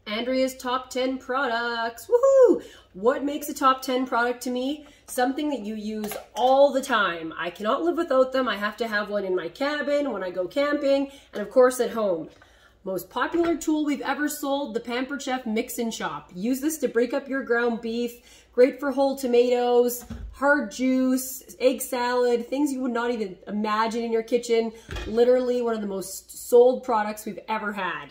Andrea's top 10 products. Woohoo! What makes a top 10 product to me? Something that you use all the time. I cannot live without them. I have to have one in my cabin, when I go camping, and of course at home. Most popular tool we've ever sold, the Pampered Chef Mix and Chop. Use this to break up your ground beef. Great for whole tomatoes, hard juice, egg salad, things you would not even imagine in your kitchen. Literally one of the most sold products we've ever had.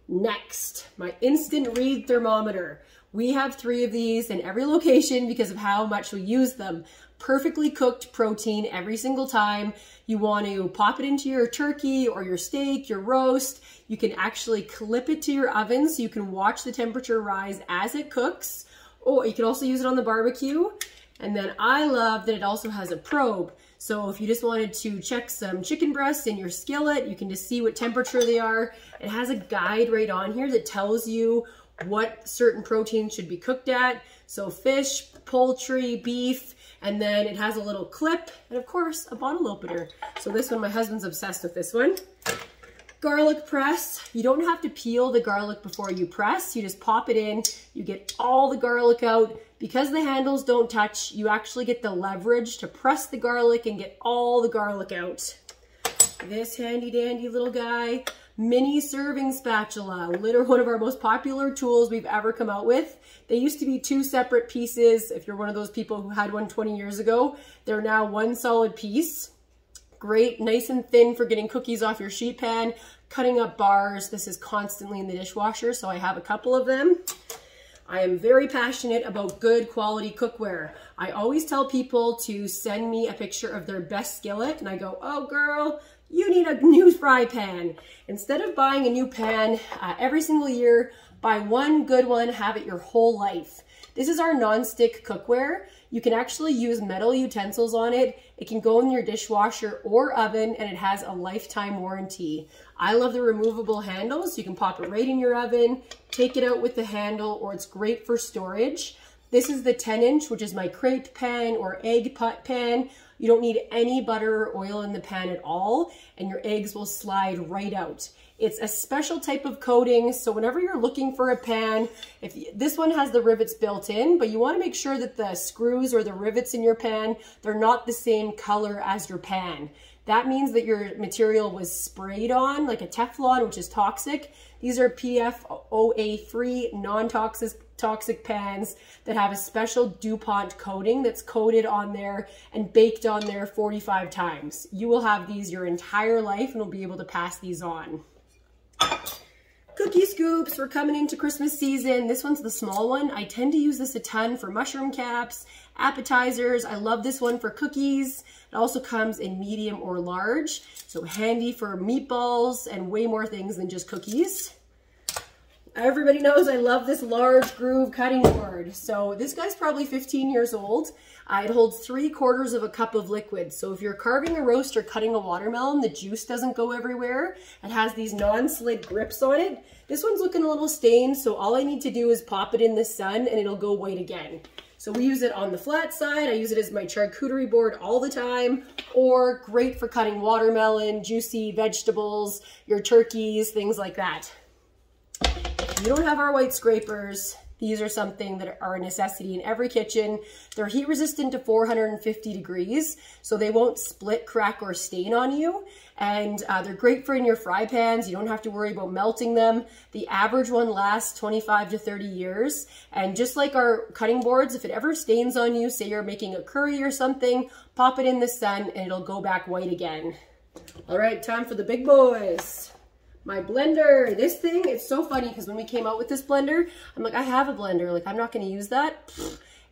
Next, my instant read thermometer. We have 3 of these in every location because of how much we use them. Perfectly cooked protein every single time. You want to pop it into your turkey or your steak, your roast. You can actually clip it to your oven so you can watch the temperature rise as it cooks. Or you can also use it on the barbecue. And then I love that it also has a probe. So if you just wanted to check some chicken breasts in your skillet, you can just see what temperature they are. It has a guide right on here that tells you what certain proteins should be cooked at. So fish, poultry, beef, and then it has a little clip and of course a bottle opener. So this one, my husband's obsessed with this one. Garlic press. You don't have to peel the garlic before you press. You just pop it in. You get all the garlic out. Because the handles don't touch, you actually get the leverage to press the garlic and get all the garlic out. This handy dandy little guy. Mini serving spatula, literally one of our most popular tools we've ever come out with. They used to be 2 separate pieces. If you're one of those people who had one 20 years ago, they're now one solid piece. Great, nice and thin for getting cookies off your sheet pan, cutting up bars. This is constantly in the dishwasher, so I have a couple of them. I am very passionate about good quality cookware. I always tell people to send me a picture of their best skillet, and I go, oh girl, you need a new fry pan. Instead of buying a new pan every single year, buy one good one, have it your whole life. This is our non-stick cookware. You can actually use metal utensils on it. It can go in your dishwasher or oven, and it has a lifetime warranty. I love the removable handles. You can pop it right in your oven, take it out with the handle, or it's great for storage. This is the 10-inch, which is my crepe pan or egg pot pan. You don't need any butter or oil in the pan at all, and your eggs will slide right out. It's a special type of coating, so whenever you're looking for a pan, this one has the rivets built in, but you want to make sure that the screws or the rivets in your pan, they're not the same color as your pan. That means that your material was sprayed on, like a Teflon, which is toxic. These are PFOA-free, non-toxic pans that have a special DuPont coating that's coated on there and baked on there 45 times. You will have these your entire life and will be able to pass these on. Cookie scoops, we're coming into Christmas season. This one's the small one. I tend to use this a ton for mushroom caps, appetizers. I love this one for cookies. It also comes in medium or large, so handy for meatballs and way more things than just cookies. Everybody knows I love this large groove cutting board. So this guy's probably 15 years old. It holds 3/4 of a cup of liquid. So if you're carving a roast or cutting a watermelon, the juice doesn't go everywhere. It has these non-slid grips on it. This one's looking a little stained, so all I need to do is pop it in the sun and it'll go white again. So we use it on the flat side. I use it as my charcuterie board all the time, or great for cutting watermelon, juicy vegetables, your turkeys, things like that. If you don't have our white scrapers, these are something that are a necessity in every kitchen. They're heat resistant to 450 degrees, so they won't split, crack, or stain on you. And they're great for in your fry pans. You don't have to worry about melting them. The average one lasts 25 to 30 years. And just like our cutting boards, if it ever stains on you, say you're making a curry or something, pop it in the sun and it'll go back white again. All right, time for the big boys. My blender, this thing, it's so funny because when we came out with this blender, I'm like, I have a blender, like I'm not gonna use that.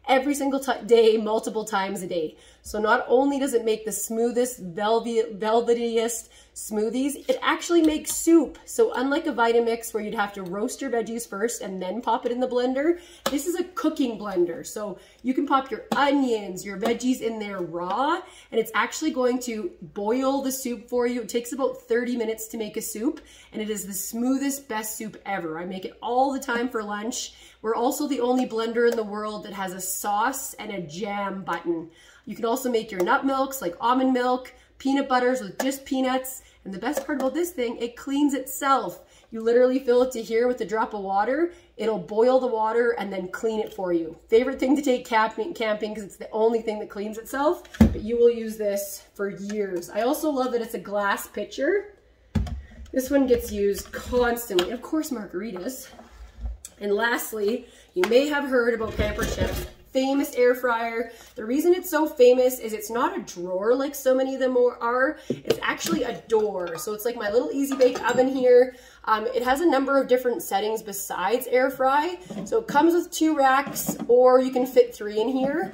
Every single day, multiple times a day. So not only does it make the smoothest, velvetiest smoothies, it actually makes soup. So unlike a Vitamix where you'd have to roast your veggies first and then pop it in the blender, this is a cooking blender. So you can pop your onions, your veggies in there raw, and it's actually going to boil the soup for you. It takes about 30 minutes to make a soup, and it is the smoothest, best soup ever. I make it all the time for lunch. We're also the only blender in the world that has a sauce and a jam button. You can also make your nut milks like almond milk, peanut butters with just peanuts, and the best part about this thing, it cleans itself. You literally fill it to here with a drop of water. It'll boil the water and then clean it for you. Favorite thing to take camping because it's the only thing that cleans itself, but you will use this for years. I also love that it's a glass pitcher. This one gets used constantly. Of course, margaritas. And lastly, you may have heard about Pampered Chef's famous air fryer. The reason it's so famous is it's not a drawer like so many of them are. It's actually a door. So it's like my little easy bake oven here. It has a number of different settings besides air fry. So it comes with 2 racks, or you can fit 3 in here.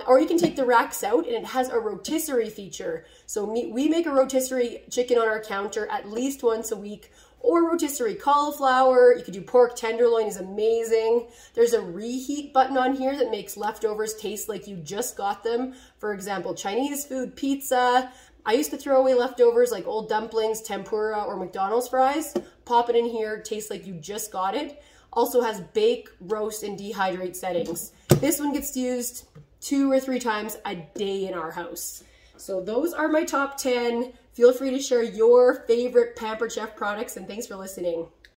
Or you can take the racks out, and it has a rotisserie feature. So we make a rotisserie chicken on our counter at least once a week, or rotisserie cauliflower. You could do pork tenderloin, is amazing. There's a reheat button on here that makes leftovers taste like you just got them. For example, Chinese food, pizza. I used to throw away leftovers like old dumplings, tempura, or McDonald's fries. Pop it in here, tastes like you just got it. Also has bake, roast, and dehydrate settings. This one gets used 2 or 3 times a day in our house. So those are my top 10. Feel free to share your favorite Pampered Chef products, and thanks for listening.